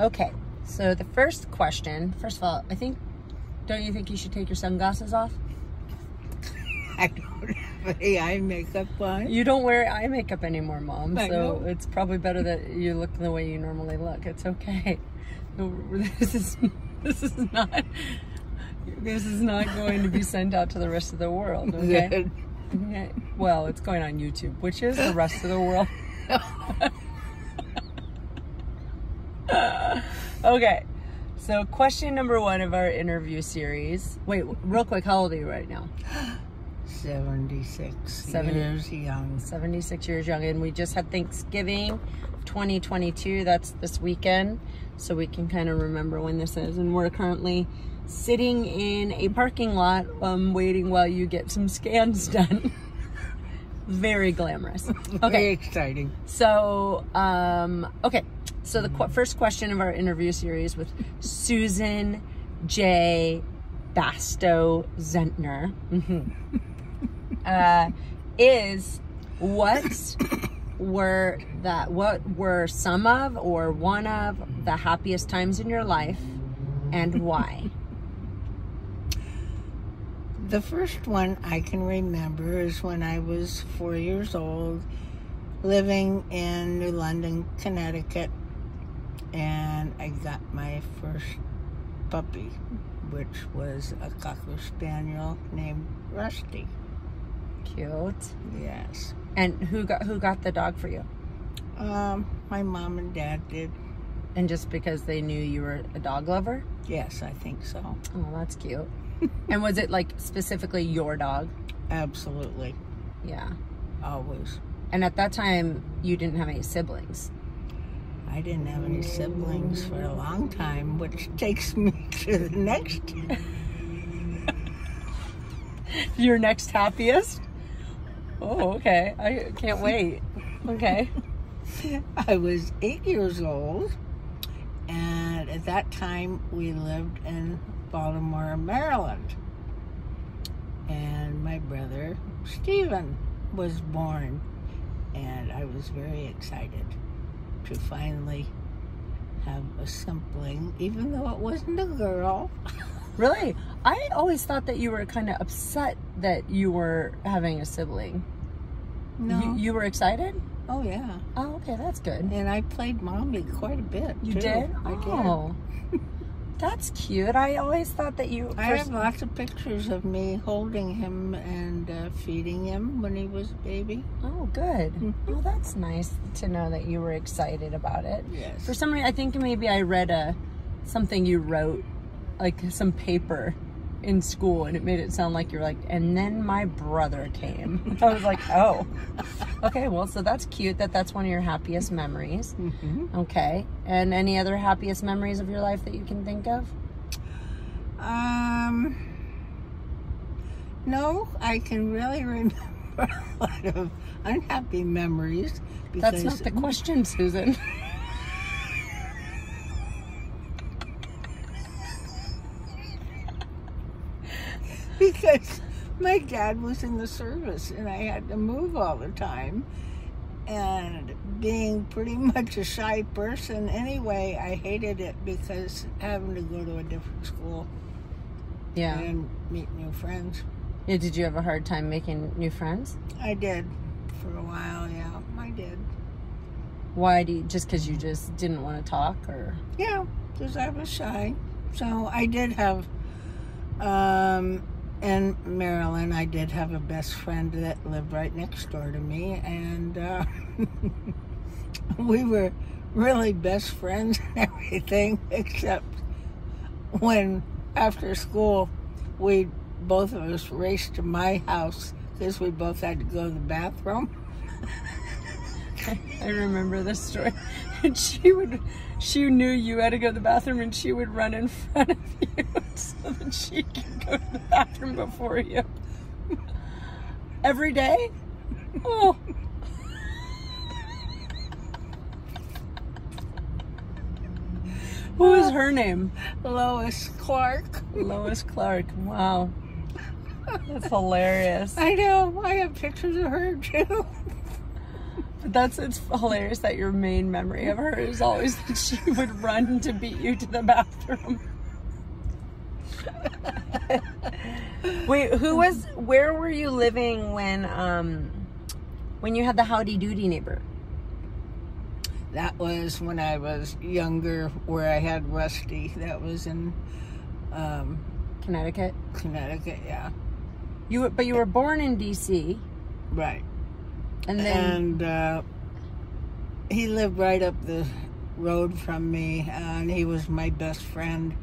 Okay, so the first question, first of all, don't you think you should take your sunglasses off? I don't have any eye makeup on. You don't wear eye makeup anymore, Mom, I so know. it's probably better that you look the way you normally look. It's okay. No, this is not going to be sent out to the rest of the world, okay? Good. Okay. Well, it's going on YouTube, which is the rest of the world. Okay, so question number 1 of our interview series. Wait, real quick, how old are you right now? 76 years young. 76 years young, and we just had Thanksgiving 2022. That's this weekend, so we can kind of remember when this is. And we're currently sitting in a parking lot waiting while you get some scans done. Very glamorous. Okay. Very exciting. So, okay. So the first question of our interview series with Susan J. Basto Zentner is what were some of or one of the happiest times in your life, and why? The first one I can remember is when I was 4 years old, living in New London, Connecticut, and I got my first puppy, which was a Cocker Spaniel named Rusty. Cute. Yes. And who got the dog for you? My mom and dad did. And just because they knew you were a dog lover? Yes, I think so. Oh, that's cute. And was it like specifically your dog? Absolutely. Yeah. Always. And at that time, you didn't have any siblings. I didn't have any siblings for a long time, which takes me to the next. Your next happiest? Oh, okay. I can't wait. Okay. I was 8 years old, and at that time we lived in Baltimore, Maryland. And my brother, Stephen, was born, and I was very excited to finally have a sibling, even though it wasn't a girl. Really? I always thought that you were kind of upset that you were having a sibling. No. You were excited? Oh, yeah. Oh, okay, that's good. And I played mommy quite a bit, You too. did? I Oh, that's cute. I always thought that you... I have lots of pictures of me holding him and feeding him when he was a baby. Oh, good. Well, that's nice to know that you were excited about it. Yes. For some reason, I think maybe I read something you wrote, like some paper in school, and it made it sound like you're like, and then my brother came. I was like, oh, okay, well, so that's cute that's one of your happiest memories. Mm-hmm. Okay. And any other happiest memories of your life that you can think of? No, I can really remember a lot of unhappy memories. Because That's not the question, Susan. Because my dad was in the service and I had to move all the time. And being pretty much a shy person anyway, I hated it because having to go to a different school Yeah. and meet new friends. Yeah, did you have a hard time making new friends? I did for a while, yeah, I did. Why just because you just didn't want to talk, or? Yeah, because I was shy. So I did have, in Maryland, I did have a best friend that lived right next door to me, and we were really best friends and everything, except when after school, both of us raced to my house because we both had to go to the bathroom. I remember this story. And she knew you had to go to the bathroom, and she would run in front of you so that she could go to the bathroom before you. Every day? Oh. What was her name? Lois Clark. Lois Clark. Wow. That's hilarious. I know. I have pictures of her too. But it's hilarious that your main memory of her is always that she would run to beat you to the bathroom. Wait, where were you living when you had the Howdy Doody neighbor? That was when I was younger, where I had Rusty. That was in Connecticut? Connecticut, yeah. But you were born in D.C. Right. And then... And he lived right up the road from me, and he was my best friend.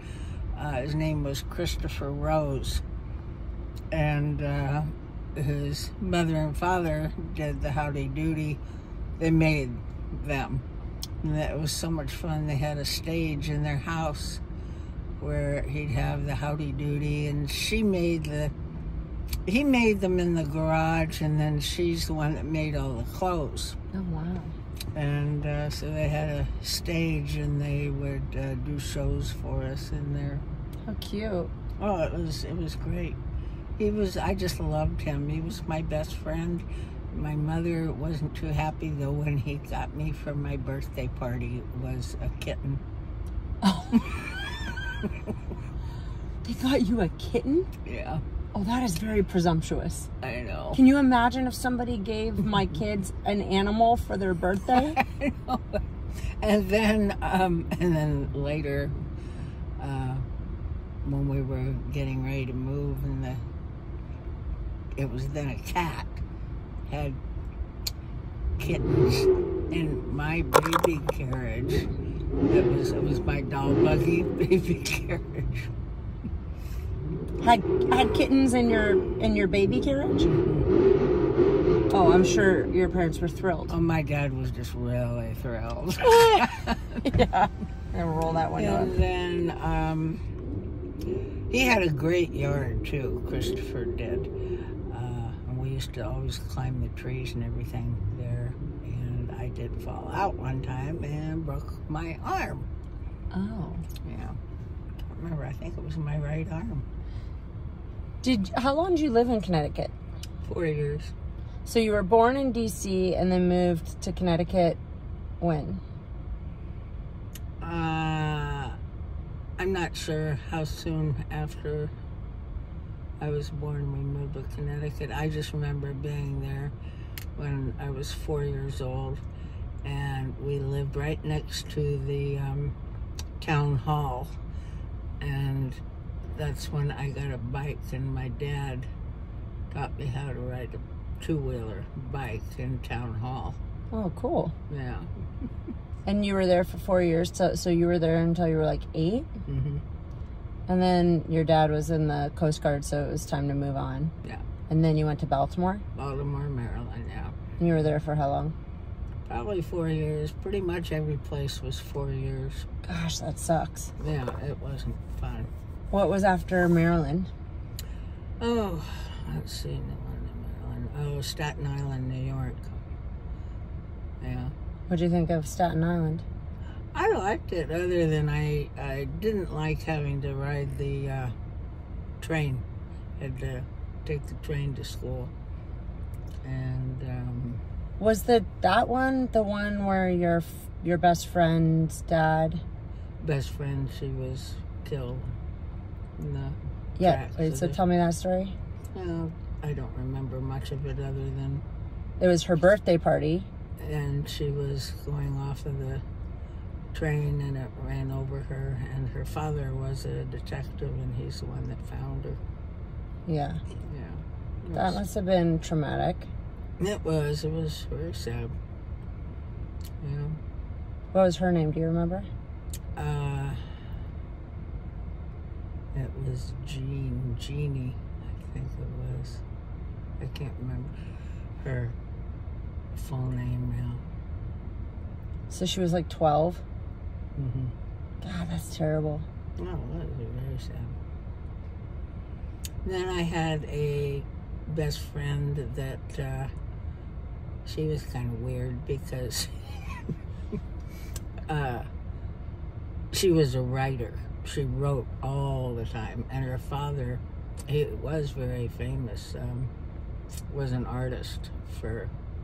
His name was Christopher Rose. And his mother and father did the Howdy Doody. They made them. And that was so much fun. They had a stage in their house where he'd have the Howdy Doody, and he made them in the garage, and then she's the one that made all the clothes. Oh, wow. And so they had a stage, and they would do shows for us in there. How cute. Oh, it was great. I just loved him. He was my best friend. My mother wasn't too happy, though, when he got me for my birthday party. It was a kitten. Oh. They got you a kitten? Yeah. Oh, that is very presumptuous. I know. Can you imagine if somebody gave my kids an animal for their birthday? I know. And then later, when we were getting ready to move, and it was then a cat had kittens in my baby carriage. It was my doll buggy baby carriage. Had kittens in your baby carriage? Oh, I'm sure your parents were thrilled. Oh, my dad was just really thrilled. Yeah. And roll that one up. And then he had a great yard too, Christopher did. And we used to always climb the trees and everything there. And I did fall out one time and broke my arm. Oh. Yeah. Can't remember. I think it was my right arm. How long did you live in Connecticut? 4 years. So you were born in D.C. and then moved to Connecticut when? I'm not sure how soon after I was born we moved to Connecticut. I just remember being there when I was 4 years old, and we lived right next to the town hall, and that's when I got a bike, and my dad taught me how to ride a two-wheeler bike in town hall. Oh, cool. Yeah. And you were there for 4 years, so you were there until you were like 8? Mm-hmm. And then your dad was in the Coast Guard, so it was time to move on. Yeah. And then you went to Baltimore? Baltimore, Maryland, yeah. And you were there for how long? Probably 4 years. Pretty much every place was 4 years. Gosh, that sucks. Yeah, it wasn't fun. What was after Maryland? Oh, let's see, Maryland. Oh, Staten Island, New York. Yeah. What'd you think of Staten Island? I liked it, other than I didn't like having to ride the train. Had to take the train to school. And was that one the one where your best friend's dad? Best friend, she was killed in the Yeah. tracks Wait, of so the- tell me that story. I don't remember much of it other than, It was her birthday party. and she was going off of the train, and it ran over her, and her father was a detective, and he's the one that found her. Yeah. Yeah. That must have been traumatic. It was very sad. Yeah. What was her name? Do you remember? It was Jeannie, I think it was. I can't remember her full name now. So she was like 12? Mm-hmm. God, that's terrible. Oh, that was very sad. Then I had a best friend that she was kind of weird because she was a writer. She wrote all the time, and her father, he was very famous, was an artist for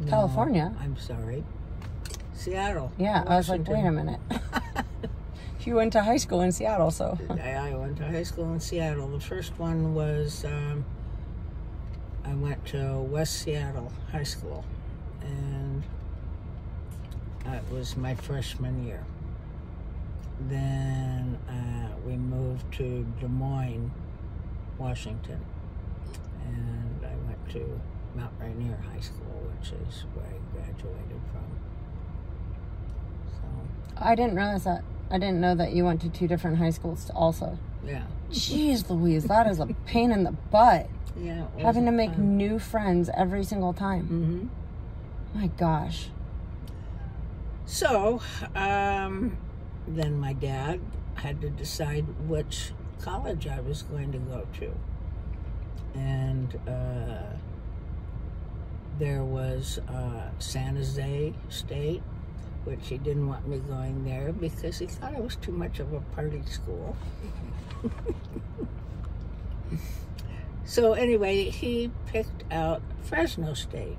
No, California? I'm sorry. Seattle. Yeah, I was like, wait a minute. You went to high school in Seattle, so. I went to high school in Seattle. The first one was, I went to West Seattle High School, and it was my freshman year. Then we moved to Des Moines, Washington, and I went to Mount Rainier High School, which is where I graduated from. So I didn't realize that. I didn't know that you went to 2 different high schools also. yeah. Jeez Louise, that is a pain in the butt. Yeah. Having to make new friends every single time. Mm-hmm. My gosh. So, then my dad had to decide which college I was going to go to. And there was San Jose State, which he didn't want me going there because he thought it was too much of a party school. So anyway, he picked out Fresno State,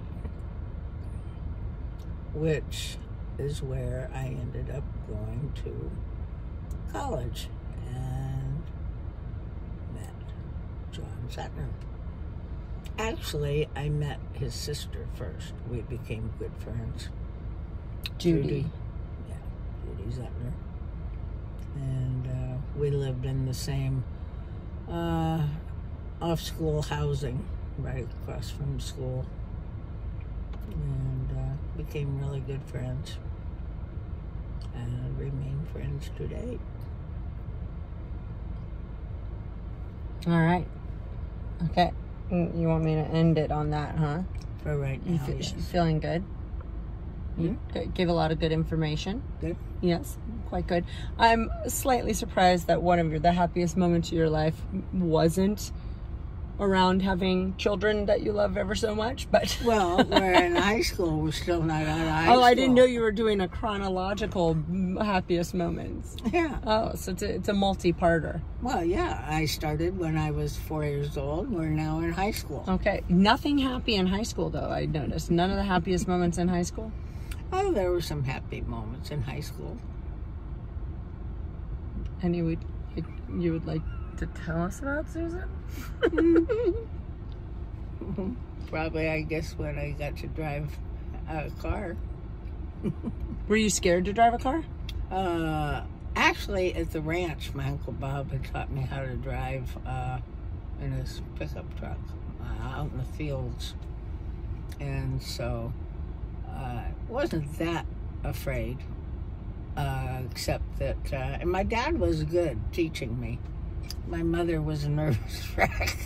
which is where I ended up going to college and met John Zentner. Actually, I met his sister first. We became good friends. Judy. Yeah, Judy Zentner. And we lived in the same off-school housing right across from school. And became really good friends. And remain friends today. All right. Okay. You want me to end it on that, huh? For right now, yes. You feeling good? You gave a lot of good information. Good. Yes, quite good. I'm slightly surprised that one of the happiest moments of your life wasn't around having children that you love ever so much, but Well, we're in high school. We're still not out of high school. oh, I didn't know you were doing a chronological happiest moments. Yeah. Oh, so it's a multi-parter. Well, yeah. I started when I was 4 years old. We're now in high school. Okay. Nothing happy in high school, though, I noticed. None of the happiest moments in high school? Oh, there were some happy moments in high school. And you would like to tell us about, Susan? Probably, I guess, when I got to drive a car. Were you scared to drive a car? Actually, at the ranch, my Uncle Bob had taught me how to drive in his pickup truck out in the fields. And so I wasn't that afraid, except that, and my dad was good teaching me. My mother was a nervous wreck.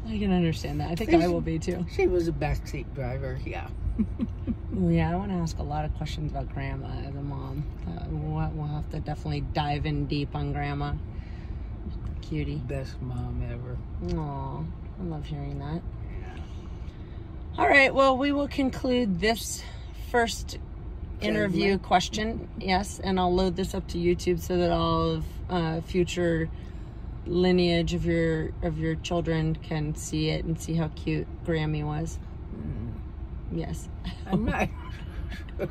I can understand that. I think I will be too. She was a backseat driver, yeah. Yeah, I want to ask a lot of questions about Grandma as a mom. We'll have to definitely dive in deep on Grandma. Cutie. Best mom ever. Aw, I love hearing that. All right, well, we will conclude this first interview question. Yes, and I'll load this up to YouTube so that all of future lineage of your children can see it and see how cute Grammy was. Yes. I'm not sure.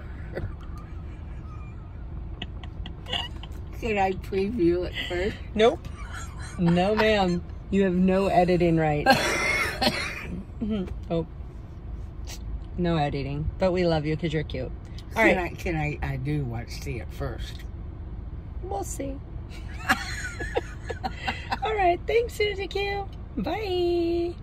Can I preview it first? Nope. No, ma'am. You have no editing right. Oh. No editing. But we love you because you're cute. All right. I do want to see it first. We'll see. All right. Thanks, Susie Q. Bye.